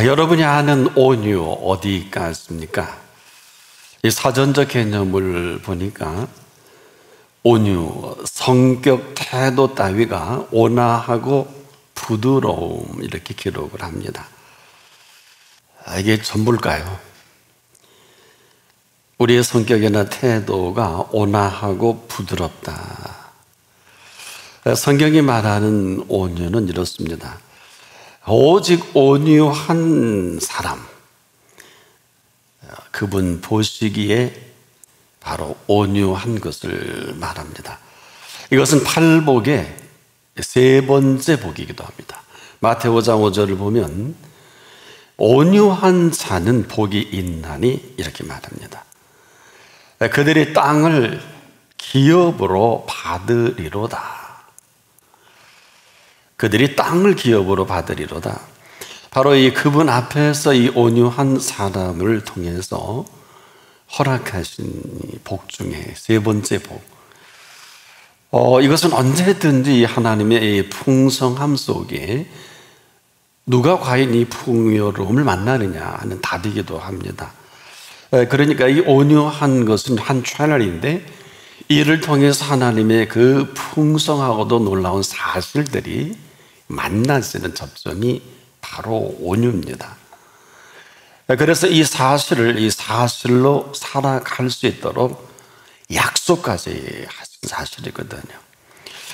여러분이 아는 온유 어디 있겠습니까? 이 사전적 개념을 보니까 온유, 성격, 태도 따위가 온화하고 부드러움 이렇게 기록을 합니다. 이게 전부일까요? 우리의 성격이나 태도가 온화하고 부드럽다. 성경이 말하는 온유는 이렇습니다. 오직 온유한 사람, 그분 보시기에 바로 온유한 것을 말합니다. 이것은 팔복의 세 번째 복이기도 합니다. 마태오 5장 5절을 보면 온유한 자는 복이 있나니 이렇게 말합니다. 그들이 땅을 기업으로 받으리로다. 그들이 땅을 기업으로 받으리로다. 바로 이 그분 앞에서 이 온유한 사람을 통해서 허락하신 복 중에 세 번째 복. 이것은 언제든지 하나님의 이 풍성함 속에 누가 과연 이 풍요로움을 만나느냐 하는 답이기도 합니다. 그러니까 이 온유한 것은 한 채널인데 이를 통해서 하나님의 그 풍성하고도 놀라운 사실들이 만나지는 접점이 바로 온유입니다. 그래서 이 사실로 살아갈 수 있도록 약속까지 하신 사실이거든요.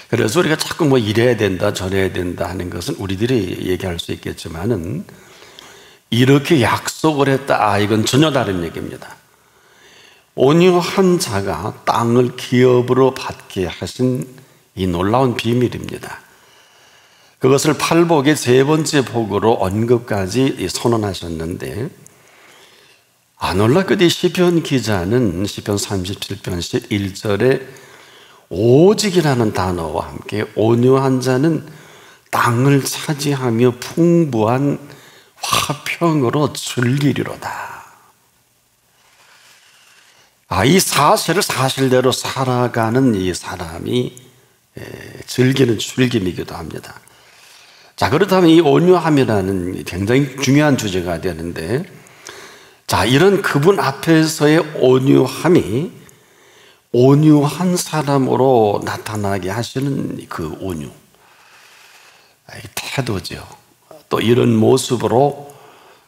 그래서 우리가 자꾸 뭐 이래야 된다 저래야 된다 하는 것은 우리들이 얘기할 수 있겠지만은 이렇게 약속을 했다, 이건 전혀 다른 얘기입니다. 온유한 자가 땅을 기업으로 받게 하신 이 놀라운 비밀입니다. 그것을 팔복의 세 번째 복으로 언급까지 선언하셨는데, 놀랍게도 시편 기자는 시편 37편 11절에 오직이라는 단어와 함께 온유한 자는 땅을 차지하며 풍부한 화평으로 즐기리로다. 이 사실을 사실대로 살아가는 이 사람이 즐기는 즐김이기도 합니다. 자, 그렇다면 이 온유함이라는 굉장히 중요한 주제가 되는데, 자, 이런 그분 앞에서의 온유함이 온유한 사람으로 나타나게 하시는 그 온유, 태도죠. 또 이런 모습으로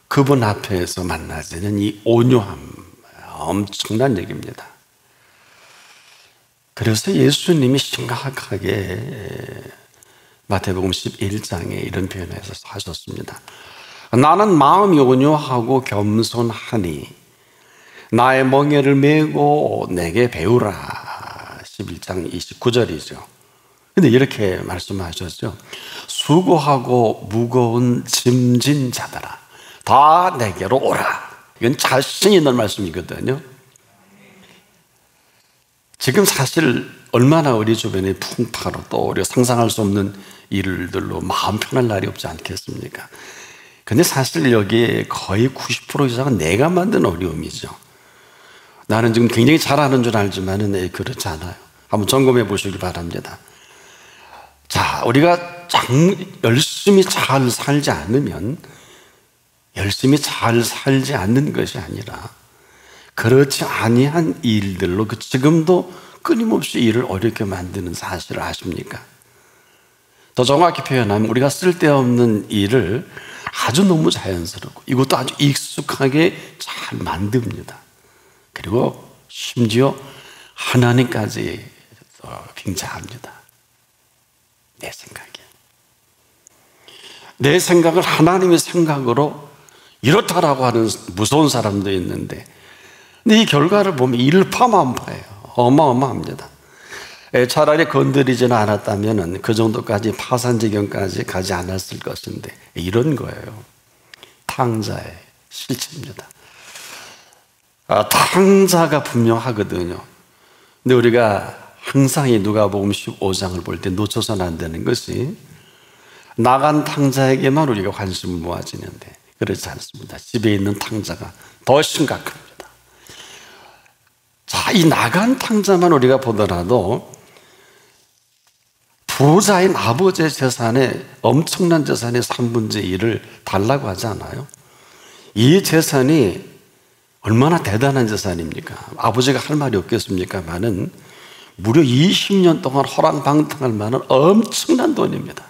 그분 앞에서 만나지는 이 온유함, 엄청난 얘기입니다. 그래서 예수님이 심각하게 마태복음 11장에 이런 표현을 하셨습니다. 나는 마음이 온유하고 겸손하니 나의 멍에를 메고 내게 배우라. 11장 29절이죠. 근데 이렇게 말씀하셨죠. 수고하고 무거운 짐진 자들아 다 내게로 오라. 이건 자신 있는 말씀이거든요. 지금 사실 얼마나 우리 주변에 풍파로 또 우리가 상상할 수 없는 일들로 마음 편할 날이 없지 않겠습니까? 근데 사실 여기에 거의 90% 이상은 내가 만든 어려움이죠. 나는 지금 굉장히 잘하는 줄 알지만은 그렇지 않아요. 한번 점검해 보시기 바랍니다. 자, 우리가 열심히 잘 살지 않으면 열심히 잘 살지 않는 것이 아니라 그렇지 아니한 일들로 지금도 끊임없이 일을 어렵게 만드는 사실을 아십니까? 더 정확히 표현하면 우리가 쓸데없는 일을 아주 너무 자연스럽고 이것도 아주 익숙하게 잘 만듭니다. 그리고 심지어 하나님까지 빙자합니다. 내 생각에. 내 생각을 하나님의 생각으로 이렇다라고 하는 무서운 사람도 있는데, 근데 이 결과를 보면 일파만파예요. 어마어마합니다. 차라리 건드리지는 않았다면 그 정도까지 파산 지경까지 가지 않았을 것인데, 이런 거예요. 탕자의 실체입니다. 탕자가 분명하거든요. 근데 우리가 항상 이 누가복음 15장을 볼 때 놓쳐서는 안 되는 것이 나간 탕자에게만 우리가 관심을 모아지는데 그렇지 않습니다. 집에 있는 탕자가 더 심각합니다. 자, 이 나간 탕자만 우리가 보더라도 부자인 아버지의 재산에 엄청난 재산의 1/3을 달라고 하지 않아요? 이 재산이 얼마나 대단한 재산입니까? 아버지가 할 말이 없겠습니까만은 무려 20년 동안 호랑방탕할 만한 엄청난 돈입니다.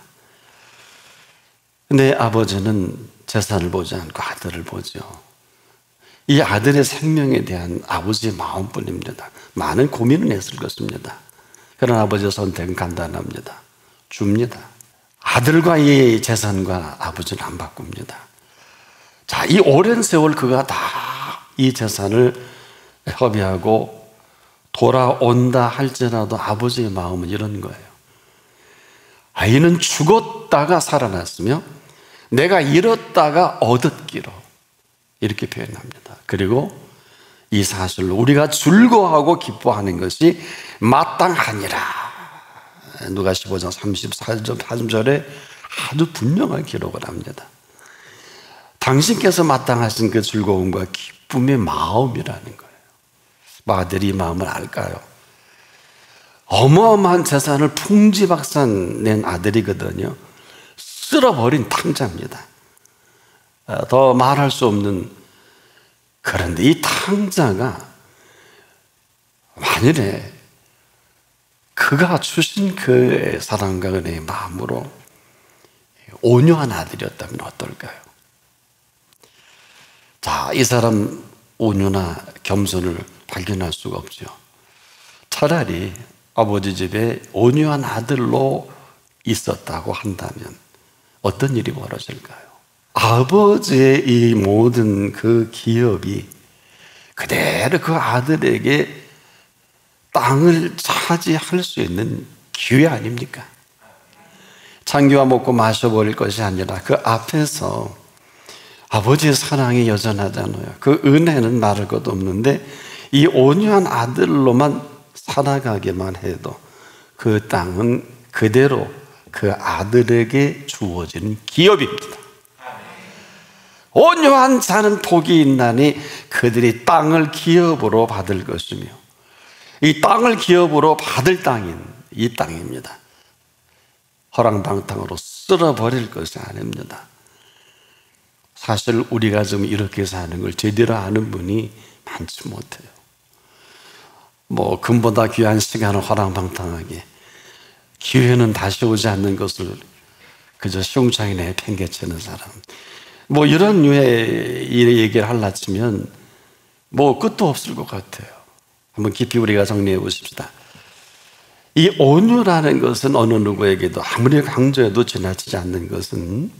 근데 아버지는 재산을 보지 않고 아들을 보죠. 이 아들의 생명에 대한 아버지의 마음뿐입니다. 많은 고민은 했을 것입니다. 그러나 아버지의 선택은 간단합니다. 줍니다. 아들과의 재산과 아버지는 안 바꿉니다. 자, 이 오랜 세월 그가 다 이 재산을 협의하고 돌아온다 할지라도 아버지의 마음은 이런 거예요. 아이는 죽었다가 살아났으며 내가 잃었다가 얻었기로, 이렇게 표현합니다. 그리고 이 사실로 우리가 즐거워하고 기뻐하는 것이 마땅하니라. 누가 15장 34절에 아주 분명한 기록을 합니다. 당신께서 마땅하신 그 즐거움과 기쁨의 마음이라는 거예요. 아들이 이 마음을 알까요? 어마어마한 재산을 풍지박산 낸 아들이거든요. 쓸어버린 탕자입니다. 더 말할 수 없는. 그런데 이 탕자가 만일에 그가 주신 그의 사랑과 은혜의 마음으로 온유한 아들이었다면 어떨까요? 자, 이 사람 온유나 겸손을 발견할 수가 없죠. 차라리 아버지 집에 온유한 아들로 있었다고 한다면 어떤 일이 벌어질까요? 아버지의 이 모든 그 기업이 그대로 그 아들에게 땅을 차지할 수 있는 기회 아닙니까? 창기와 먹고 마셔버릴 것이 아니라 그 앞에서 아버지의 사랑이 여전하잖아요. 그 은혜는 말할 것도 없는데 이 온유한 아들로만 살아가기만 해도 그 땅은 그대로 그 아들에게 주어지는 기업입니다. 온유한 자는 복이 있나니 그들이 땅을 기업으로 받을 것이며, 이 땅을 기업으로 받을 땅인 이 땅입니다. 허랑방탕으로 쓸어버릴 것이 아닙니다. 사실 우리가 좀 이렇게 사는 걸 제대로 아는 분이 많지 못해요. 금보다 귀한 시간을 허랑방탕하게, 기회는 다시 오지 않는 것을 그저 시궁창에 내팽개치는 사람, 이런 류의 일의 얘기를 하려 치면 끝도 없을 것 같아요. 한번 깊이 우리가 정리해 보십시다. 이 온유라는 것은 어느 누구에게도 아무리 강조해도 지나치지 않는 것은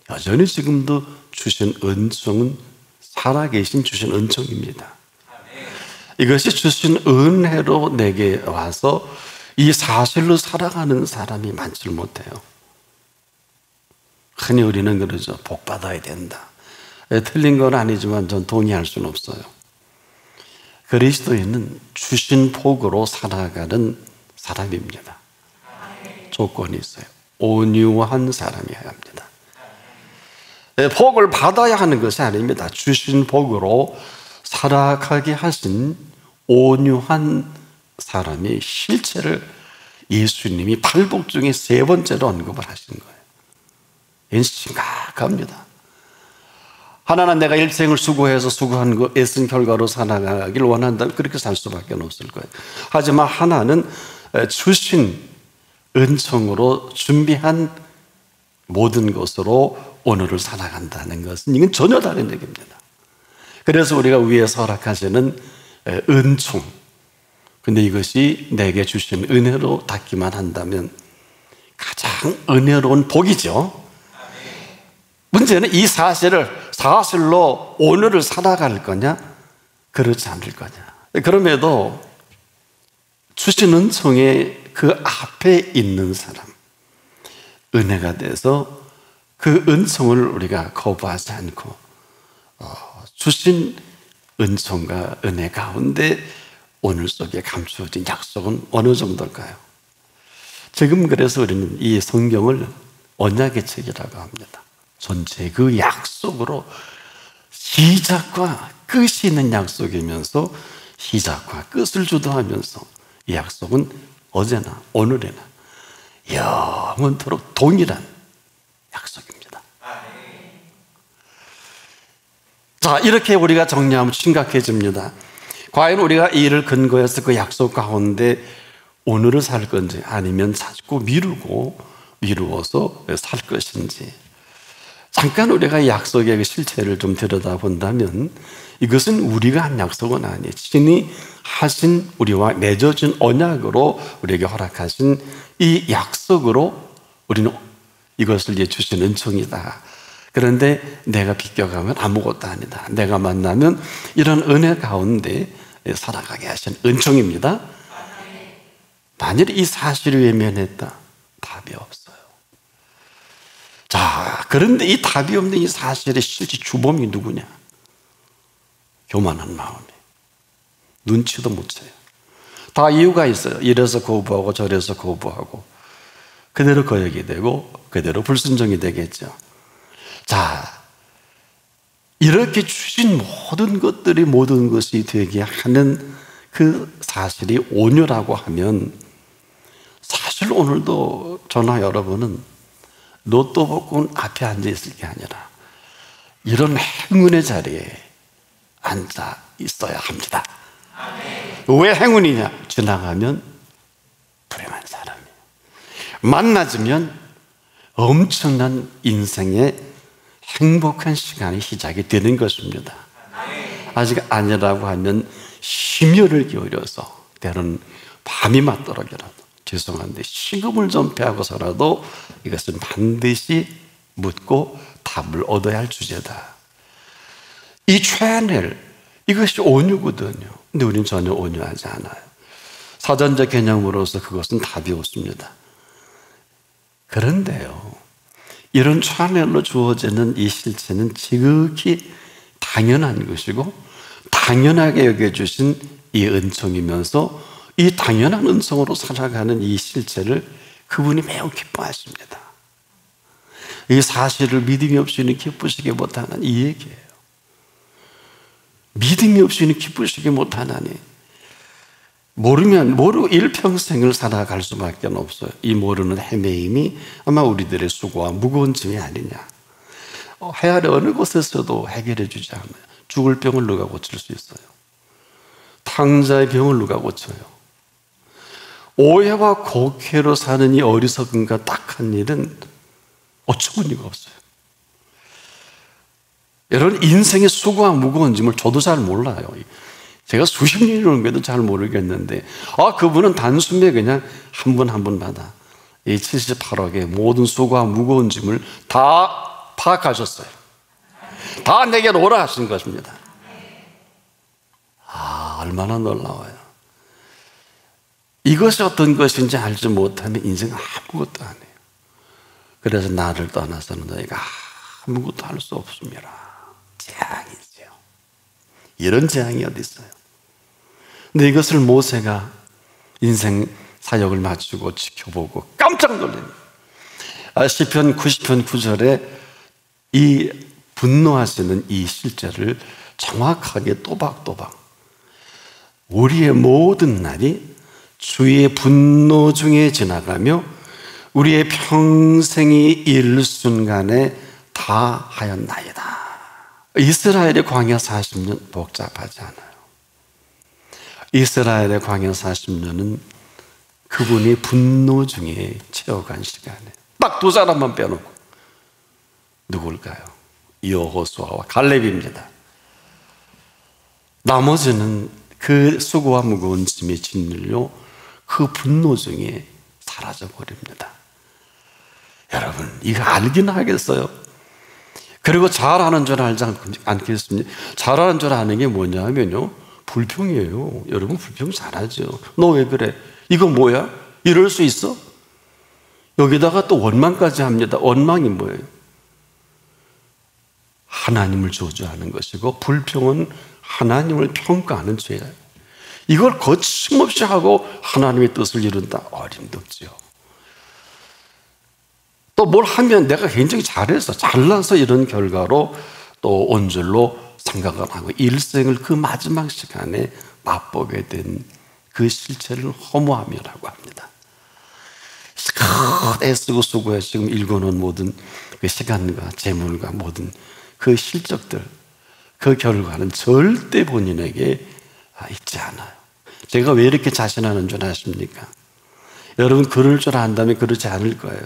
여전히 지금도 주신 은총은 살아계신 주신 은총입니다. 이것이 주신 은혜로 내게 와서 이 사실로 살아가는 사람이 많지 못해요. 흔히 우리는 그러죠. 복 받아야 된다. 틀린 건 아니지만 전 동의할 수는 없어요. 그리스도인은 주신 복으로 살아가는 사람입니다. 조건이 있어요. 온유한 사람이어야 합니다. 복을 받아야 하는 것이 아닙니다. 주신 복으로 살아가게 하신 온유한 사람의 실체를 예수님이 팔복 중에 3번째로 언급을 하신 거예요. 이건 심각합니다. 하나는 내가 일생을 수고해서 수고한 거 애쓴 결과로 살아가길 원한다면 그렇게 살 수밖에 없을 거예요. 하지만 하나는 주신 은총으로 준비한 모든 것으로 오늘을 살아간다는 것은 이건 전혀 다른 얘기입니다. 그래서 우리가 위에서 허락하시는 은총, 근데 이것이 내게 주신 은혜로 닿기만 한다면 가장 은혜로운 복이죠. 문제는 이 사실로 오늘을 살아갈 거냐, 그렇지 않을 거냐. 그럼에도 주신 은총의 그 앞에 있는 사람, 은혜가 돼서 그 은총을 우리가 거부하지 않고 주신 은총과 은혜 가운데 오늘 속에 감추어진 약속은 어느 정도일까요? 지금 그래서 우리는 이 성경을 언약의 책이라고 합니다. 전체 그 약속으로 시작과 끝이 있는 약속이면서 시작과 끝을 주도하면서 이 약속은 어제나 오늘에나 영원토록 동일한 약속입니다. 자, 이렇게 우리가 정리하면 심각해집니다. 과연 우리가 이 일을 근거해서 그 약속 가운데 오늘을 살 건지 아니면 자꾸 미루어서 살 것인지, 잠깐 우리가 이 약속의 그 실체를 좀 들여다본다면 이것은 우리가 한 약속은 아니에요. 신이 하신, 우리와 맺어진 언약으로 우리에게 허락하신 이 약속으로 우리는 이것을 주신 은총이다. 그런데 내가 비껴가면 아무것도 아니다. 내가 만나면 이런 은혜 가운데 살아가게 하신 은총입니다. 만일 이 사실을 외면했다, 답이 없어요. 자, 그런데 이 답이 없는 이 사실의 실제 주범이 누구냐? 교만한 마음이. 눈치도 못 채요. 다 이유가 있어요. 이래서 거부하고 저래서 거부하고 그대로 거역이 되고 그대로 불순종이 되겠죠. 자, 이렇게 주신 모든 것들이 모든 것이 되게 하는 그 사실이 온유라고 하면, 사실 오늘도 저나 여러분은 로또 복권 앞에 앉아 있을 게 아니라 이런 행운의 자리에 앉아 있어야 합니다. 왜 행운이냐? 지나가면 불행한 사람이에요. 만나주면 엄청난 인생의 행복한 시간이 시작이 되는 것입니다. 아직 아니라고 하면 심혈을 기울여서, 때로는 밤이 맞도록이라도, 죄송한데 식음을 좀 빼고서라도 이것은 반드시 묻고 답을 얻어야 할 주제다. 이 최애낼, 이것이 온유거든요. 근데 우리는 전혀 온유하지 않아요. 사전적 개념으로서 그것은 답이 없습니다. 그런데요, 이런 최애넬로 주어지는 이 실체는 지극히 당연한 것이고 당연하게 여겨주신 이 은총이면서 이 당연한 은총으로 살아가는 이 실체를 그분이 매우 기뻐하십니다. 이 사실을 믿음이 없이는 기쁘시게 못하는 이 얘기예요. 믿음이 없이는 기쁘시게 못하나니, 모르고 일평생을 살아갈 수밖에 없어요. 이 모르는 헤매임이 아마 우리들의 수고와 무거운 짐이 아니냐. 해아래 어느 곳에서도 해결해 주지 않아요. 죽을 병을 누가 고칠 수 있어요? 탕자의 병을 누가 고쳐요? 오해와 곡해로 사는 이 어리석음과 딱한 일은 어처구니가 없어요. 여러분, 인생의 수고와 무거운 짐을 저도 잘 몰라요. 제가 수십 년이 넘게도 잘 모르겠는데, 그분은 단숨에 그냥 한 분 한 분마다 이 78억의 모든 수고와 무거운 짐을 다 파악하셨어요. 다 내게 오라 하신 것입니다. 얼마나 놀라워요. 이것이 어떤 것인지 알지 못하면 인생은 아무것도 아니에요. 그래서 나를 떠나서는 너희가 아무것도 할 수 없습니다. 재앙이죠. 이런 재앙이 어디 있어요? 근데 이것을 모세가 인생 사역을 마치고 지켜보고 깜짝 놀랍니다. 시편 90편 9절에 이 분노하시는 이 실제를 정확하게 또박또박, 우리의 모든 날이 주의 분노 중에 지나가며 우리의 평생이 일순간에 다 하였나이다. 이스라엘의 광야 40년 복잡하지 않아요. 이스라엘의 광야 40년은 그분이 분노 중에 채워간 시간에 딱 두 사람만 빼놓고, 누굴까요? 여호수아와 갈렙입니다. 나머지는 그 수고와 무거운 짐에 짓눌려 그 분노 중에 사라져버립니다. 여러분, 이거 알긴 하겠어요? 그리고 잘하는 줄 알지 않겠습니까? 잘하는 줄 아는 게 뭐냐면요, 불평이에요. 여러분, 불평 잘하죠. 너 왜 그래? 이거 뭐야? 이럴 수 있어? 여기다가 또 원망까지 합니다. 원망이 뭐예요? 하나님을 저주하는 것이고, 불평은 하나님을 평가하는 죄예요. 이걸 거침없이 하고 하나님의 뜻을 이룬다? 어림없지요. 또 뭘 하면 내가 굉장히 잘해서, 잘나서 이런 결과로 또 온 줄로 생각을 하고 일생을 그 마지막 시간에 맛보게 된 그 실체를 허무함이라고 합니다. 애쓰고 수고해서 지금 읽어놓은 모든 그 시간과 재물과 모든 그 실적들, 그 결과는 절대 본인에게 있지 않아요. 제가 왜 이렇게 자신하는 줄 아십니까? 여러분 그럴 줄 안다면 그러지 않을 거예요.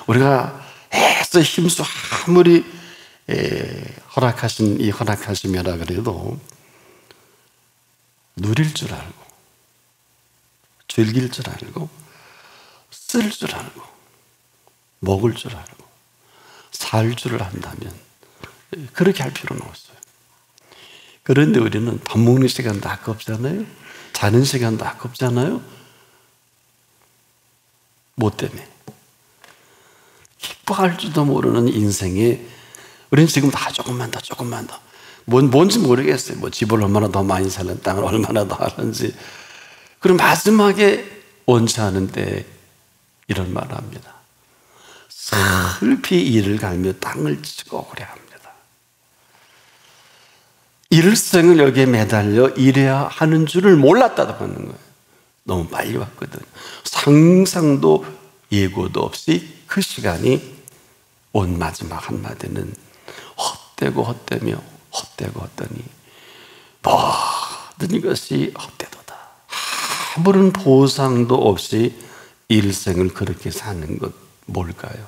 우리가 애써 힘써 아무리 허락하신 이 허락하심이라 그래도 누릴 줄 알고 즐길 줄 알고 쓸 줄 알고 먹을 줄 알고 살 줄을 안다면 그렇게 할 필요는 없어요. 그런데 우리는 밥 먹는 시간도 아깝잖아요. 자는 시간도 아깝잖아요. 뭐 때문에? 기뻐할 줄도 모르는 인생에 우리는 지금 다 조금만 더 뭔지 모르겠어요. 뭐 집을 얼마나 더 많이 사는 땅을 얼마나 더 하는지. 그럼 마지막에 원치 않은데 이런 말을 합니다. 슬피 이를 갈며 땅을 치고 그래 합니다. 일생을 여기에 매달려 일해야 하는 줄을 몰랐다고 하는 거예요. 너무 빨리 왔거든. 상상도 예고도 없이 그 시간이 온 마지막 한마디는 헛되고 헛되며 헛되고 헛되니 모든 것이 헛되도다. 아무런 보상도 없이 일생을 그렇게 사는 것 뭘까요?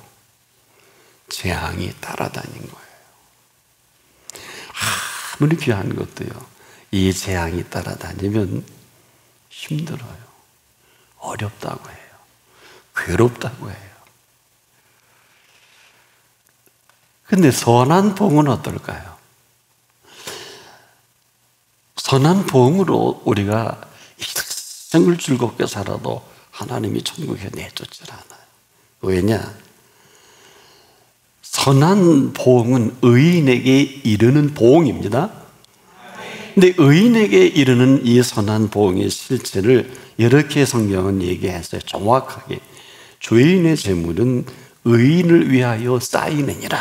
재앙이 따라다닌 거예요. 아무리 귀한 것도요, 이 재앙이 따라다니면 힘들어요. 어렵다고 해요. 괴롭다고 해요. 근데 선한 봉은 어떨까요? 선한 봉으로 우리가 일생을 즐겁게 살아도 하나님이 천국에 내쫓질 않아요. 왜냐? 선한 봉은 의인에게 이르는 봉입니다. 근데 의인에게 이르는 이 선한 봉의 실체를 이렇게 성경은 얘기했어요. 정확하게. 죄인의 재물은 의인을 위하여 쌓이느니라.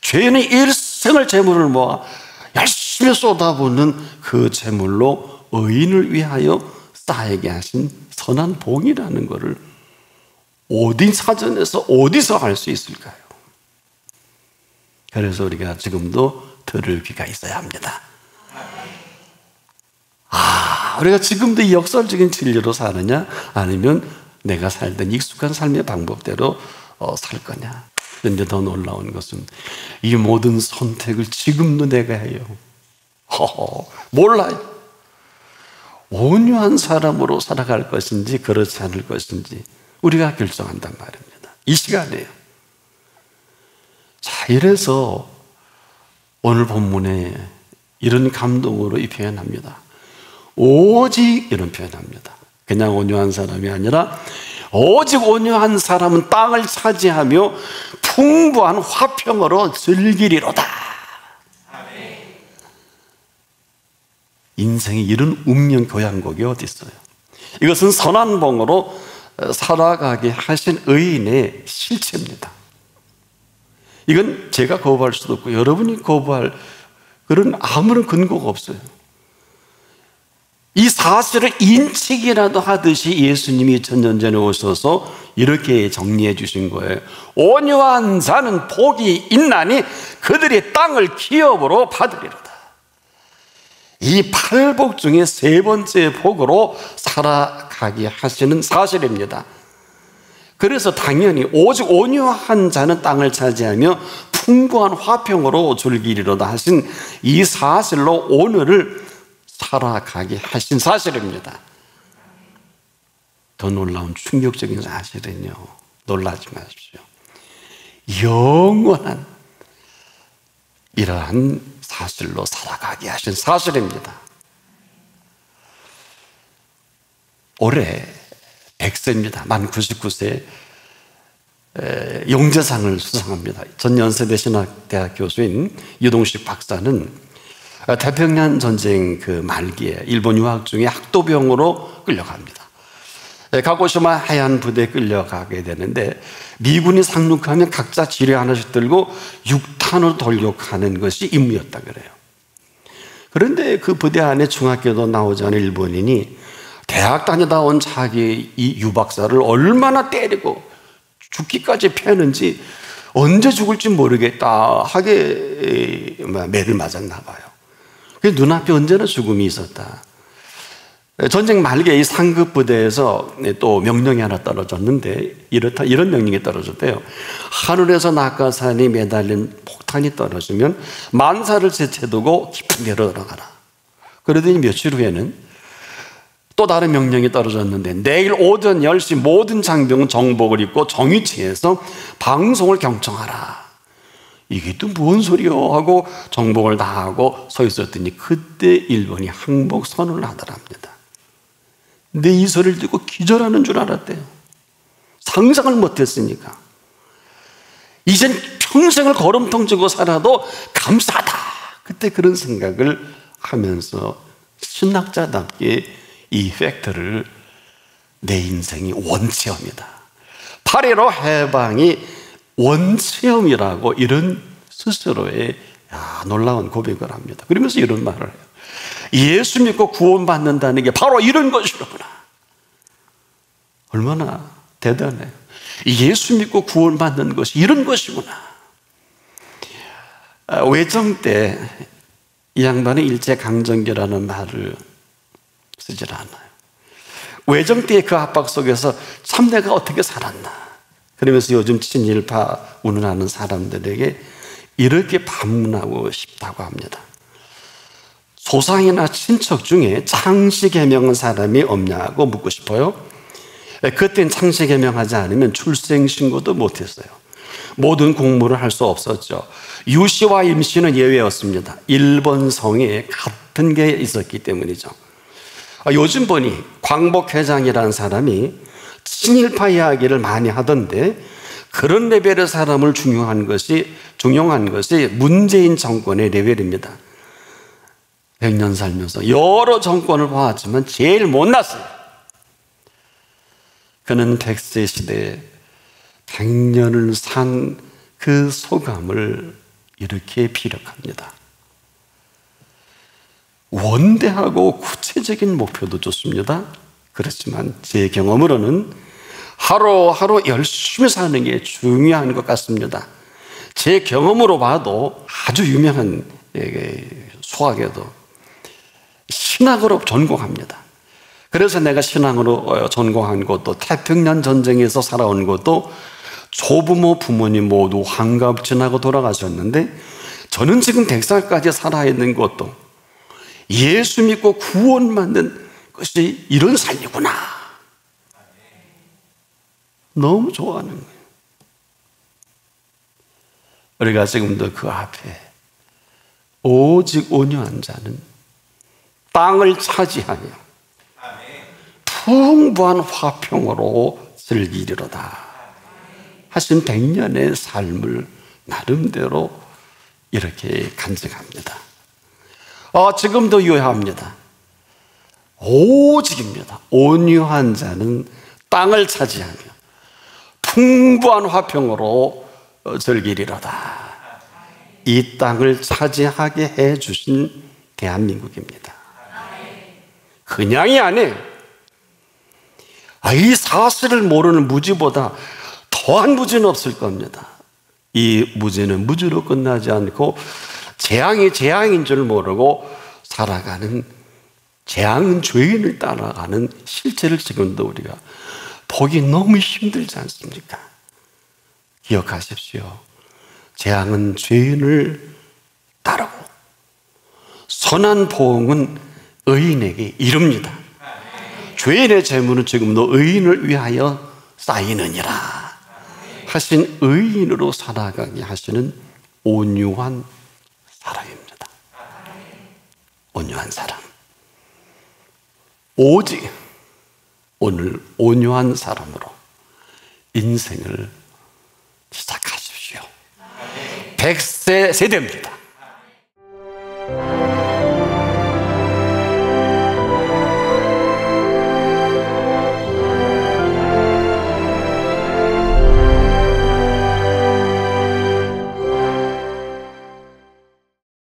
죄인의 일생을 재물을 모아 열심히 쏟아붓는 그 재물로 의인을 위하여 쌓이게 하신 선한 봉이라는 것을 어디 사전에서 어디서 알 수 있을까요? 그래서 우리가 지금도 들을 귀가 있어야 합니다. 우리가 지금도 이 역설적인 진리로 사느냐, 아니면 내가 살던 익숙한 삶의 방법대로 살 거냐. 그런데 더 놀라운 것은 이 모든 선택을 지금도 내가 해요. 몰라요. 온유한 사람으로 살아갈 것인지 그렇지 않을 것인지 우리가 결정한단 말입니다. 이 시간에요. 자, 이래서 오늘 본문에 이런 감동으로 이 표현합니다. 오직 이런 표현합니다. 그냥 온유한 사람이 아니라 오직 온유한 사람은 땅을 차지하며 풍부한 화평으로 즐기리로다. 인생에 이런 운명 교양곡이 어디 있어요? 이것은 선한 봉으로 살아가게 하신 의인의 실체입니다. 이건 제가 거부할 수도 없고 여러분이 거부할 그런 아무런 근거가 없어요. 이 사실을 인식이라도 하듯이 예수님이 2000년 전에 오셔서 이렇게 정리해 주신 거예요. 온유한 자는 복이 있나니 그들이 땅을 기업으로 받으리로다. 이 8복 중에 세 번째 복으로 살아가게 하시는 사실입니다. 그래서 당연히 오직 온유한 자는 땅을 차지하며 풍부한 화평으로 즐기리로다 하신 이 사실로 오늘을 살아가게 하신 사실입니다. 더 놀라운 충격적인 사실은요, 놀라지 마십시오. 영원한 이러한 사실로 살아가게 하신 사실입니다. 올해 100세입니다. 만 99세 영재상을 수상합니다. 전 연세대 신학대학 교수인 유동식 박사는 태평양 전쟁 그 말기에 일본 유학 중에 학도병으로 끌려갑니다. 가고시마 하얀 부대에 끌려가게 되는데 미군이 상륙하면 각자 지뢰 하나씩 들고 6탄으로 돌격하는 것이 임무였다 그래요. 그런데 그 부대 안에 중학교도 나오지 않은 일본인이 대학 다니다 온 자기 이 유박사를 얼마나 때리고 죽기까지 패는지 언제 죽을지 모르겠다 하게 매를 맞았나 봐요. 그 눈앞에 언제나 죽음이 있었다. 전쟁 말기에 이 상급 부대에서 또 명령이 하나 떨어졌는데 이런 명령이 떨어졌대요. 하늘에서 낙하산이 매달린 폭탄이 떨어지면 만사를 제쳐두고 깊은 데로 들어가라. 그러더니 며칠 후에는 또 다른 명령이 떨어졌는데 내일 오전 10시 모든 장병은 정복을 입고 정위치에서 방송을 경청하라. 이게 또 뭔 소리요? 하고 정복을 다 하고 서 있었더니 그때 일본이 항복 선언을 하더랍니다. 근데 이 소리를 듣고 기절하는 줄 알았대요. 상상을 못했으니까. 이젠 평생을 걸음통지고 살아도 감사하다. 그때 그런 생각을 하면서 신학자답게 이 팩트를 내 인생이 원체험이다. 8.15 해방이 원체험이라고 이런 스스로의 놀라운 고백을 합니다. 그러면서 이런 말을 해요. 예수 믿고 구원받는다는 게 바로 이런 것이로구나. 얼마나 대단해요. 예수 믿고 구원받는 것이 이런 것이구나. 외정 때 이 양반은 일제강점기라는 말을 쓰질 않아요. 외정 때의 그 압박 속에서 참 내가 어떻게 살았나. 그러면서 요즘 친일파 운운하는 사람들에게 이렇게 반문하고 싶다고 합니다. 조상이나 친척 중에 창씨개명한 사람이 없냐고 묻고 싶어요. 그땐 창씨개명하지 않으면 출생신고도 못했어요. 모든 공무를 할 수 없었죠. 유씨와 임씨는 예외였습니다. 일본 성에 같은 게 있었기 때문이죠. 요즘 보니 광복회장이라는 사람이 친일파 이야기를 많이 하던데 그런 레벨의 사람을 중용한 것이 문재인 정권의 레벨입니다. 100년 살면서 여러 정권을 봐왔지만 제일 못났어요. 그는 100세 시대에 100년을 산 그 소감을 이렇게 피력합니다. 원대하고 구체적인 목표도 좋습니다. 그렇지만 제 경험으로는 하루하루 열심히 사는 게 중요한 것 같습니다. 제 경험으로 봐도 아주 유명한 수학에도 신학으로 전공합니다. 그래서 내가 신학으로 전공한 것도 태평양 전쟁에서 살아온 것도 조부모 부모님 모두 환갑 지나고 돌아가셨는데 저는 지금 100살까지 살아있는 것도 예수 믿고 구원받는 것이 이런 삶이구나. 너무 좋아하는 거예요. 우리가 지금도 그 앞에 오직 온유한 자는 땅을 차지하며 풍부한 화평으로 즐기리로다 하신 100년의 삶을 나름대로 이렇게 간증합니다. 지금도 유효합니다. 오직입니다. 온유한 자는 땅을 차지하며 풍부한 화평으로 즐기리로다. 이 땅을 차지하게 해주신 대한민국입니다. 그냥이 아니에요. 이 사실을 모르는 무지보다 더한 무지는 없을 겁니다. 이 무지는 무지로 끝나지 않고 재앙이 재앙인 줄 모르고 살아가는 재앙은 죄인을 따라가는 실체를 지금도 우리가 보기 너무 힘들지 않습니까? 기억하십시오. 재앙은 죄인을 따르고 선한 보응은 의인에게 이릅니다. 죄인의 재물은 지금도 의인을 위하여 쌓이느니라 하신 의인으로 살아가게 하시는 온유한 사람입니다. 온유한 사람. 오직 오늘 온유한 사람으로 인생을 시작하십시오. 100세 세대입니다.